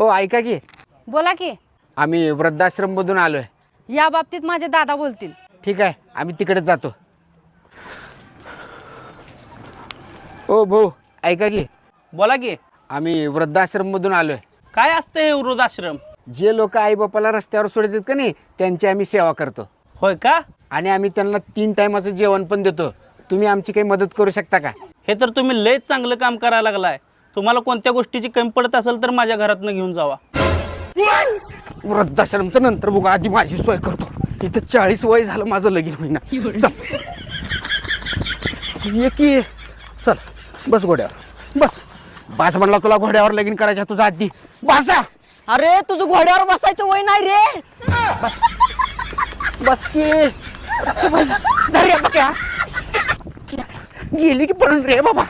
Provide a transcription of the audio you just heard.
ओ ऐका की, बोला की. आम्ही वृद्धाश्रममधून आलोय. या बाबतीत माझे दादा बोलतील. ठीक आहे, आम्ही तिकडेच जातो. ओ भाऊ ऐका की, बोला की. आम्ही वृद्धाश्रममधून आलोय. काय असतं हे वृद्धाश्रम? जे लोक आई बापाला रस्त्यावर सोडतात का नाही, त्यांची आम्ही सेवा करतो. होय का? आणि आम्ही त्यांना 3 टायमाचं जेवण पण देतो. तुम्ही आमची काही मदत करू शकता का? हे तर तुम्ही लयच चांगलं काम करायला लागलाय. तुम्हाला कोणत्या गोष्टीची कमी पडत असेल तर माझ्या घरातनं घेऊन जावा. वृद्धाश्रमचं नंतर बघू, आधी माझी सोय करतो. इथं 40 वय झालं, माझं लगीन होईना. ये की, चल बस घोड्यावर बस. बास म्हणला तुला घोड्यावर लगीन करायच्या, तुझा आधी बासा. अरे तुझं घोड्यावर बसायचं वय नाही रे. बस की धर रे बघ्या. गेली की पळून रे बाबा.